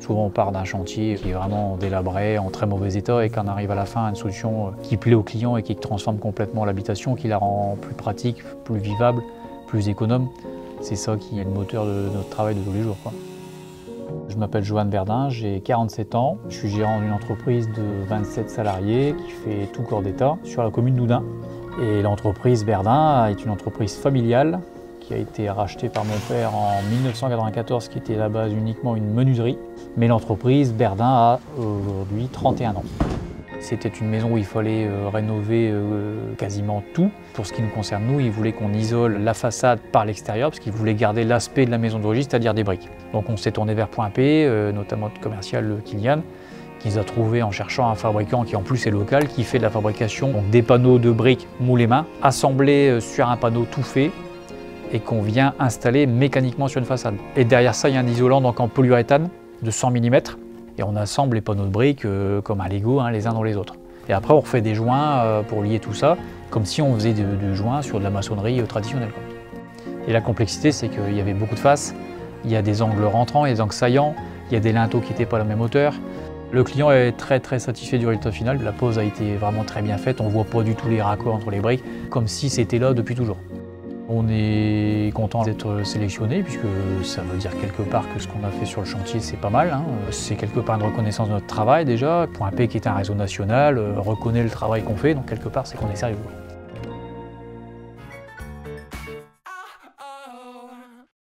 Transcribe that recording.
Souvent on part d'un chantier qui est vraiment délabré, en très mauvais état, et qu'on arrive à la fin à une solution qui plaît au client et qui transforme complètement l'habitation, qui la rend plus pratique, plus vivable, plus économe. C'est ça qui est le moteur de notre travail de tous les jours, quoi. Je m'appelle Johan Verdin, j'ai 47 ans. Je suis gérant d'une entreprise de 27 salariés qui fait tout corps d'État sur la commune d'Oudun. Et l'entreprise Verdin est une entreprise familiale qui a été rachetée par mon père en 1994, qui était à la base uniquement une menuiserie. Mais l'entreprise Verdin a aujourd'hui 31 ans. C'était une maison où il fallait rénover quasiment tout. Pour ce qui nous concerne, nous, il voulait qu'on isole la façade par l'extérieur parce qu'il voulait garder l'aspect de la maison d'origine, c'est-à-dire des briques. Donc on s'est tourné vers Point P, notamment le commercial Kylian, qui nous a trouvé en cherchant un fabricant qui en plus est local, qui fait de la fabrication donc des panneaux de briques moulés main, assemblés sur un panneau tout fait et qu'on vient installer mécaniquement sur une façade. Et derrière ça, il y a un isolant donc en polyuréthane de 100 mm. Et on assemble les panneaux de briques comme un Lego, les uns dans les autres. Et après, on refait des joints pour lier tout ça, comme si on faisait de joints sur de la maçonnerie traditionnelle, quoi. Et la complexité, c'est qu'il y avait beaucoup de faces, il y a des angles rentrants, il y a des angles saillants, il y a des linteaux qui n'étaient pas à la même hauteur. Le client est très satisfait du résultat final. La pose a été vraiment très bien faite, on ne voit pas du tout les raccords entre les briques, comme si c'était là depuis toujours. On est content d'être sélectionné puisque ça veut dire quelque part que ce qu'on a fait sur le chantier c'est pas mal. C'est quelque part une reconnaissance de notre travail déjà. Point P qui est un réseau national reconnaît le travail qu'on fait, donc quelque part c'est qu'on est sérieux.